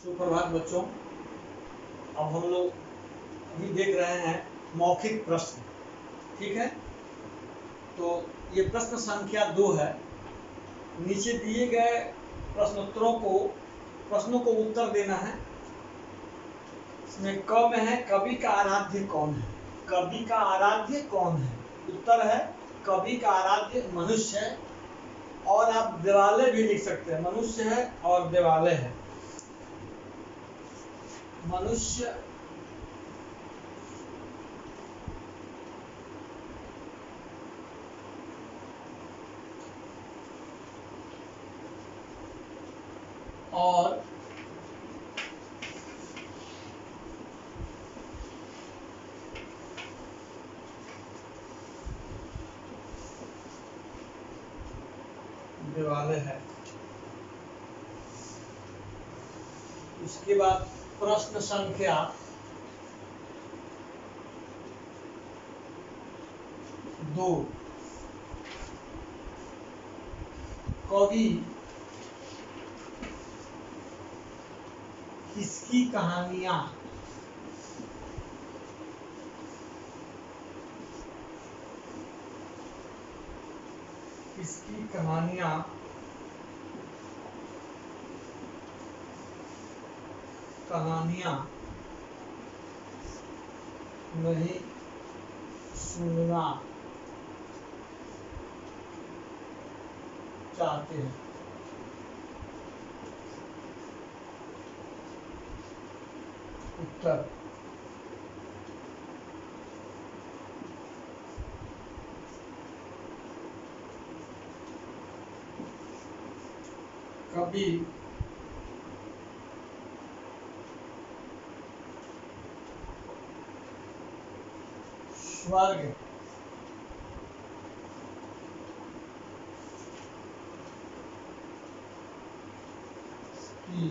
सुप्रभात बच्चों। अब हम लोग अभी देख रहे हैं मौखिक प्रश्न। ठीक है, तो ये प्रश्न संख्या 2 है। नीचे दिए गए प्रश्नों को उत्तर देना है। इसमें क में है कवि का आराध्य कौन है। कवि का आराध्य कौन है? उत्तर है कवि का आराध्य मनुष्य है, और आप देवालय भी लिख सकते हैं। मनुष्य है और देवालय है। मनुष्य और देवालय है। इसके बाद प्रश्न संख्या 2। कवि किसकी कहानियां नहीं सुनना चाहते हैं? उत्तर कवि स्वर्ग की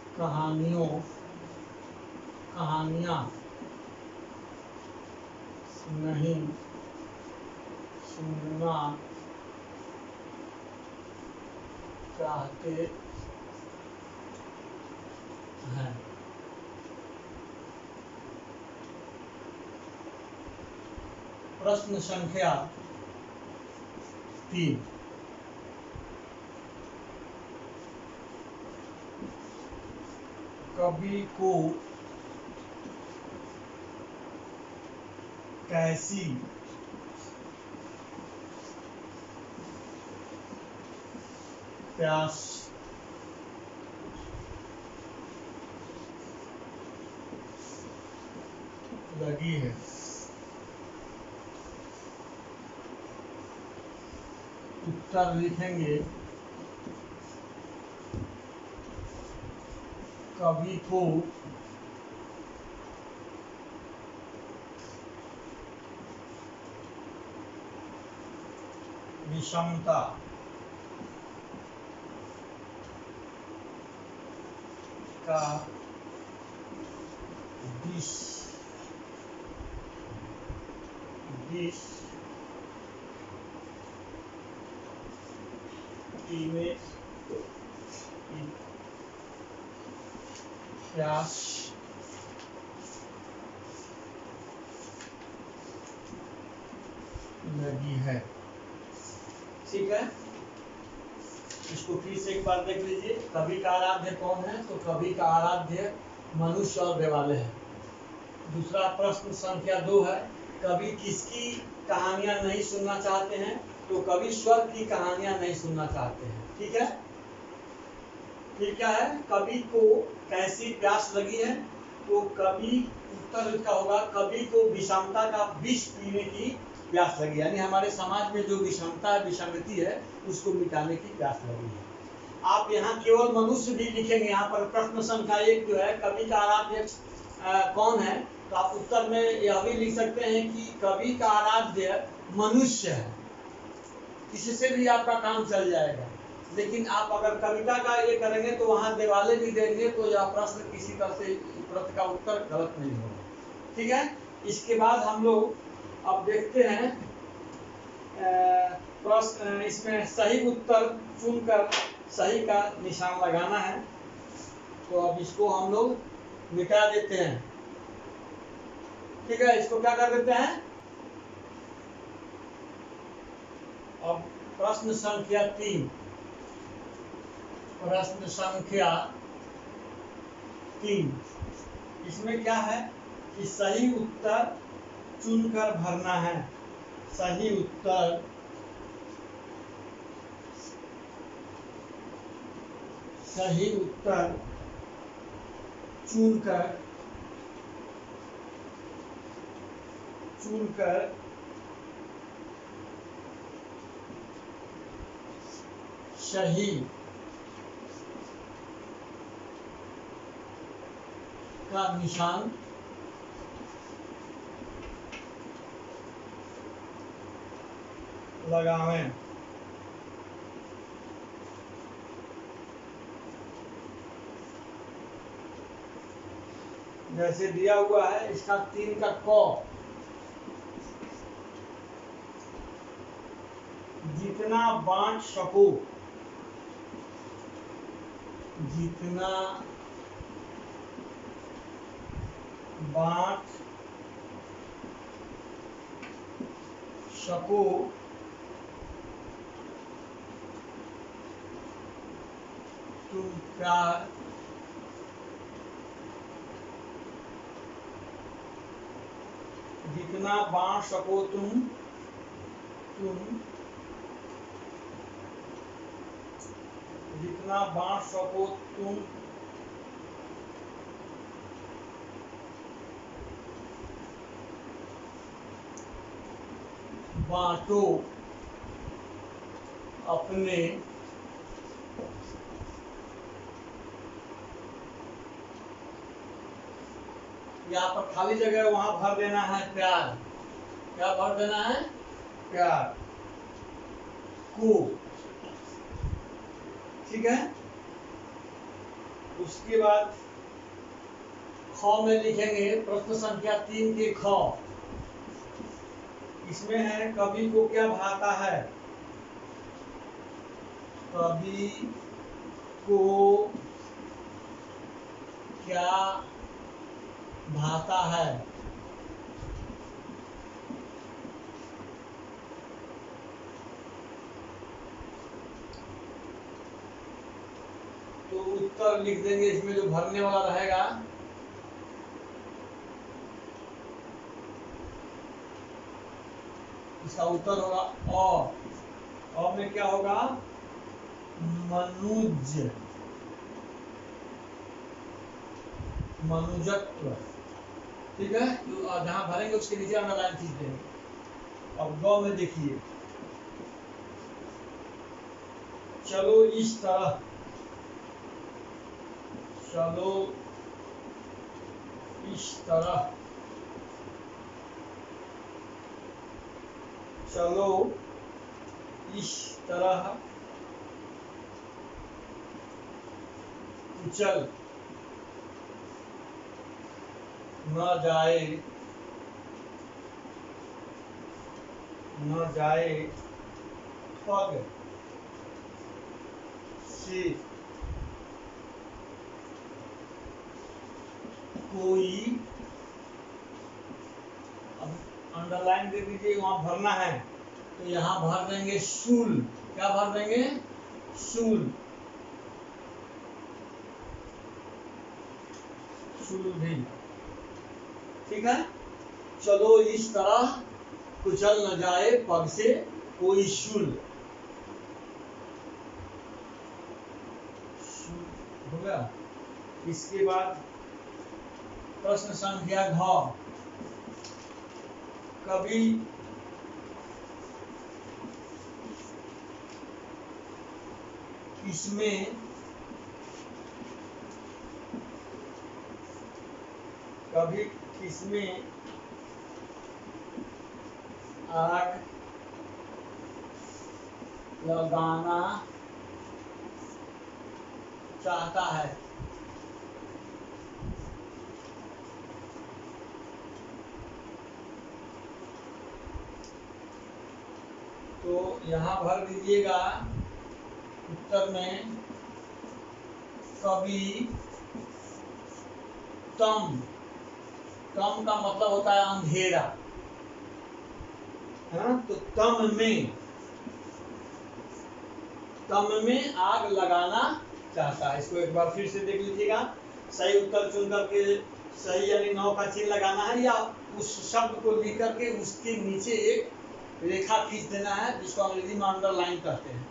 कहानियां नहीं सुनना चाहते हैं। प्रश्न संख्या 3। कवि को कैसी प्यास लगी है? उत्तर लिखेंगे कवि को विषमता का विष पीने की प्यास लगी है। ठीक है, इसको फिर से एक बार देख लीजिए। कवि का आराध्य कौन है? तो कवि का आराध्य मनुष्य और देवालय है। दूसरा प्रश्न संख्या 2 है, कवि किसकी कहानियां नहीं सुनना चाहते हैं? तो कवि स्वर्ग की कहानियां नहीं सुनना चाहते हैं। ठीक है, फिर क्या है? कवि को कैसी प्यास लगी है? तो कवि, उत्तर इसका होगा कवि को विषमता का विष पीने की प्यास लगी, यानी हमारे समाज में जो विषमता है, विसंगति है, उसको मिटाने की प्यास लगी है। आप यहाँ केवल मनुष्य भी लिखेंगे। यहाँ पर प्रश्न संख्या 1 जो है, कवि का आराध्य कौन है? तो आप उत्तर में यह भी लिख सकते हैं कि कवि का आराध्य मनुष्य है। इससे भी आपका काम चल जाएगा। लेकिन आप अगर कविता का ये करेंगे तो वहाँ देवालय भी देंगे, तो यह प्रश्न किसी तरह से प्रश्न का उत्तर गलत नहीं होगा। ठीक है, इसके बाद हम लोग अब देखते हैं प्रश्न, इसमें सही उत्तर चुनकर सही का निशान लगाना है। तो अब इसको हम लोग मिटा देते हैं। ठीक है, इसको क्या कर देते हैं। अब प्रश्न संख्या 3, प्रश्न संख्या 3, इसमें क्या है कि सही उत्तर चुनकर भरना है। सही उत्तर चुनकर सही का निशान लगावें। जैसे दिया हुआ है इसका 3 का क, जितना बांट सको, जितना बांट सको तुम प्यार जितना बांट सको तुम जितना बांट सको तुम बांटो अपने यहाँ पर खाली जगह है, वहां भर देना है प्यार। क्या भर देना है, प्यार को। ठीक है, उसके बाद ख में लिखेंगे प्रश्न संख्या 3 के ख। इसमें है कवि को क्या भाता है। कवि को क्या भाता है। तो उत्तर लिख देंगे इसमें जो भरने वाला रहेगा। इसका उत्तर होगा अ में क्या होगा, मनुजत्व। ठीक है, तो जहां भरेंगे उसके नीचे अंडरलाइन खींच देंगे। अब ग में देखिए, चलो इस तरह, चलो इस तरह, चलो इस तरह कुचल न जाए पग से कोई। अब अंडरलाइन दे दीजिए, वहां भरना है तो यहाँ भर देंगे शूल। क्या भर देंगे, शूल। शूल भी। ठीक है, चलो इस तरह कुचल न जाए पग से कोई शूल। हो गया। इसके बाद प्रश्न संख्या घ, कभी इसमें आग लगाना चाहता है। तो यहाँ भर दीजिएगा उत्तर में, कवि तम, तम का मतलब होता है अंधेरा, है ना। तो तम में आग लगाना चाहता है। इसको एक बार फिर से देख लीजिएगा, सही उत्तर चुन करके सही यानी 9 का चिन्ह लगाना है, या उस शब्द को लिख करके उसके नीचे एक रेखा खींच देना है, जिसको अंग्रेजी में अंडरलाइन कहते हैं।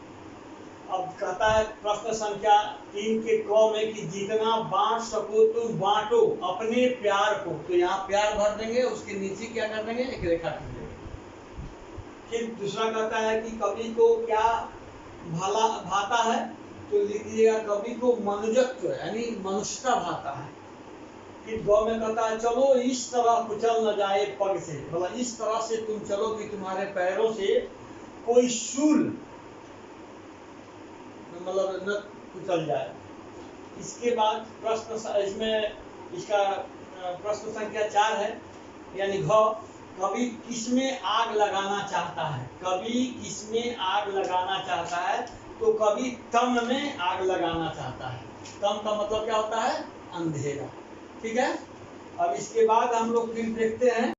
अब कहता है प्रश्न संख्या 3 के क में कि जितना बांट सको तुम बांटो अपने प्यार को। तो यहाँ प्यार भर देंगे, उसके नीचे क्या कर देंगे, एक रेखा खींच देंगे। फिर दूसरा कहता है कि कवि को क्या भला भाता है, तो लिख दीजिएगा कवि को मनुजत्व यानी मनुष्यता भाता है। फिर गौ में कहता है चलो इस तरह कुचल न जाए पग से, मतलब इस तरह से तुम चलो कि तुम्हारे पैरों से कोई शूल मतलब न कुचल जाए। इसके बाद प्रश्न इसमें इसका प्रश्न संख्या 4 है, यानी घ, कवि किसमें आग लगाना चाहता है। कवि किसमें आग लगाना चाहता है, तो कवि तम में आग लगाना चाहता है। तम का मतलब क्या होता है, अंधेरा। ठीक है। अब इसके बाद हम लोग फिर देखते हैं